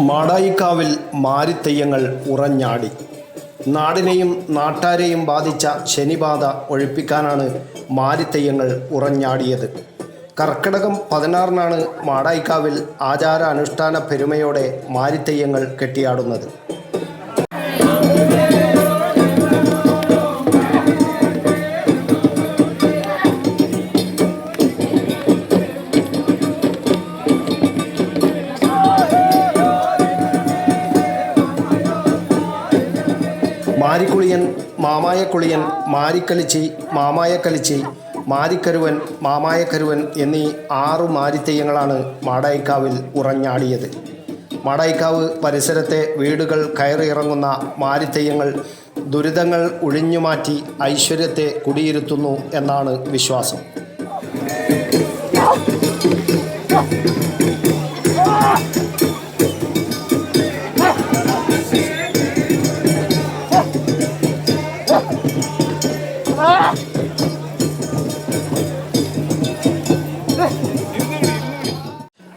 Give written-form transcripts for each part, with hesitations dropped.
മാടായിക്കാവിൽ മാരിത്തെയ്യങ്ങൾ ഉറഞ്ഞാടി. നാടിനെയും നാട്ടാരെയും ബാധിച്ച ശനിബാധ ഒഴിപ്പിക്കാനാണ് മാരിത്തെയ്യങ്ങൾ ഉറഞ്ഞാടിയത്. കർക്കിടകം 16-നാണ് മാടായിക്കാവിൽ ആചാരാനുഷ്ഠാന പെരുമയോടെ മാരിത്തെയ്യങ്ങൾ കെട്ടിയാടുന്നത്. മാരിക്കുളിയൻ, മാമായക്കുളിയൻ, മാരിക്കളിച്ചി, മാമായക്കളിച്ചി, മാരിക്കരുവൻ, മാമായക്കരുവൻ എന്നീ 6 മാരിത്തെയ്യങ്ങളാണ് മാടായിക്കാവിൽ ഉറഞ്ഞാടിയത്. മാടായിക്കാവ് പരിസരത്തെ വീടുകൾ കയറിയിറങ്ങുന്ന മാരിത്തെയ്യങ്ങൾ ദുരിതങ്ങൾ ഒഴിഞ്ഞുമാറ്റി ഐശ്വര്യത്തെ കുടിയിരുത്തുന്നു എന്നാണ് വിശ്വാസം.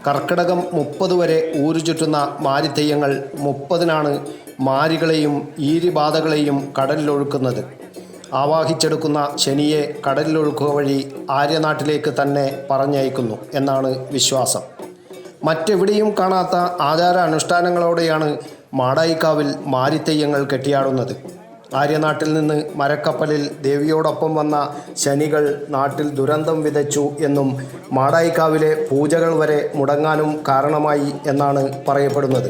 കർക്കിടകം 30 വരെ ഊരുചുറ്റുന്ന മാരിത്തെയ്യങ്ങൾ 30-നാണ് മാരികളെയും ഈരിബാധകളെയും കടലിലൊഴുക്കുന്നത്. ആവാഹിച്ചെടുക്കുന്ന ശനിയെ കടലിലൊഴുക്കുക വഴി ആര്യനാട്ടിലേക്ക് തന്നെ പറഞ്ഞയക്കുന്നു എന്നാണ് വിശ്വാസം. മറ്റെവിടെയും കാണാത്ത ആചാര അനുഷ്ഠാനങ്ങളോടെയാണ് മാടായിക്കാവിൽ മാരിത്തെയ്യങ്ങൾ കെട്ടിയാടുന്നത്. ആര്യനാട്ടിൽ നിന്ന് മരക്കപ്പലിൽ ദേവിയോടൊപ്പം വന്ന ശനികൾ നാട്ടിൽ ദുരന്തം വിതച്ചു എന്നും മാടായിക്കാവിലെ പൂജകൾ വരെ മുടങ്ങാനും കാരണമായി എന്നാണ് പറയപ്പെടുന്നത്.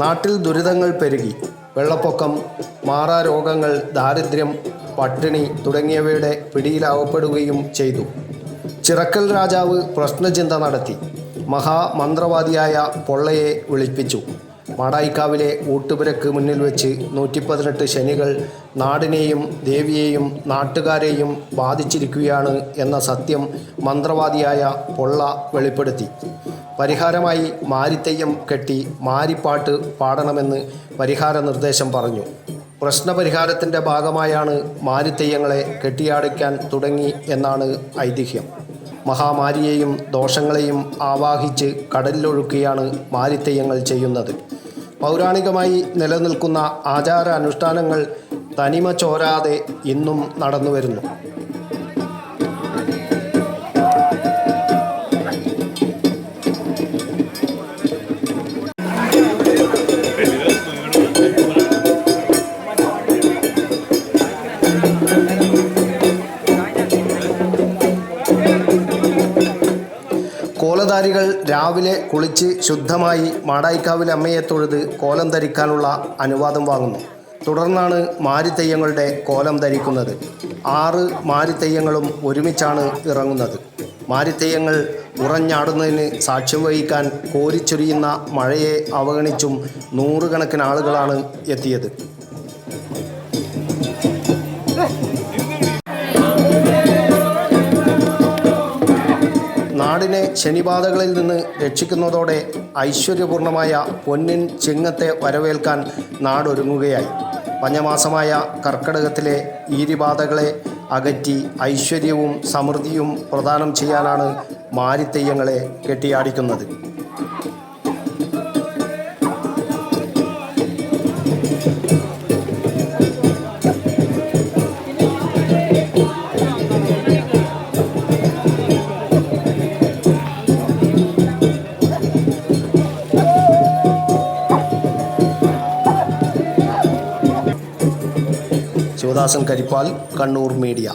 നാട്ടിൽ ദുരിതങ്ങൾ പെരുകി. വെള്ളപ്പൊക്കം, മാറാരോഗങ്ങൾ, ദാരിദ്ര്യം, പട്ടിണി തുടങ്ങിയവയുടെ പിടിയിലാവപ്പെടുകയും ചെയ്തു. ചിറക്കൽ രാജാവ് പ്രശ്നചിന്ത നടത്തി. മഹാമന്ത്രവാദിയായ പൊള്ളയെ വിളിപ്പിച്ചു. മാടായിക്കാവിലെ ഊട്ടുപുരക്ക് മുന്നിൽ വെച്ച് 118 ശനികൾ നാടിനെയും ദേവിയെയും നാട്ടുകാരെയും ബാധിച്ചിരിക്കുകയാണ് എന്ന സത്യം മന്ത്രവാദിയായ പൊള്ള വെളിപ്പെടുത്തി. പരിഹാരമായി മാരിത്തെയ്യം കെട്ടി മാരിപ്പാട്ട് പാടണമെന്ന് പരിഹാര നിർദ്ദേശം പറഞ്ഞു. പ്രശ്നപരിഹാരത്തിൻ്റെ ഭാഗമായാണ് മാരിത്തെയ്യങ്ങളെ കെട്ടിയാടിക്കാൻ തുടങ്ങി എന്നാണ് ഐതിഹ്യം. മഹാമാരിയെയും ദോഷങ്ങളെയും ആവാഹിച്ച് കടലിലൊഴുക്കിയാണ് മാരിത്തെയ്യങ്ങൾ ചെയ്യുന്നത്. പൗരാണികമായി നിലനിൽക്കുന്ന ആചാര അനുഷ്ഠാനങ്ങൾ തനിമ ചോരാതെ ഇന്നും നടന്നുവരുന്നു. കോലധാരികൾ രാവിലെ കുളിച്ച് ശുദ്ധമായി മാടായിക്കാവിലെ അമ്മയെ തൊഴുത് കോലം ധരിക്കാനുള്ള അനുവാദം വാങ്ങുന്നു. തുടർന്നാണ് മാരിത്തെയ്യങ്ങളുടെ കോലം ധരിക്കുന്നത്. 6 മാരിത്തെയ്യങ്ങളും ഒരുമിച്ചാണ് ഇറങ്ങുന്നത്. മാരിത്തെയ്യങ്ങൾ ഉറഞ്ഞാടുന്നതിന് സാക്ഷ്യം വഹിക്കാൻ കോരിച്ചൊരിയുന്ന മഴയെ അവഗണിച്ചും നൂറുകണക്കിന് ആളുകളാണ് എത്തിയത്. നാടിനെ ശനിബാധകളിൽ നിന്ന് രക്ഷിക്കുന്നതോടെ ഐശ്വര്യപൂർണമായ പൊന്നിൻ ചിങ്ങത്തെ വരവേൽക്കാൻ നാടൊരുങ്ങുകയായി. പഞ്ഞമാസമായ കർക്കിടകത്തിലെ ഈരിബാധകളെ അകറ്റി ഐശ്വര്യവും സമൃദ്ധിയും പ്രദാനം ചെയ്യാനാണ് മാരിത്തെയ്യങ്ങളെ കെട്ടിയാടിക്കുന്നത്. ശിവദാസൻ കരിപ്പാൽ, കണ്ണൂർ മീഡിയ.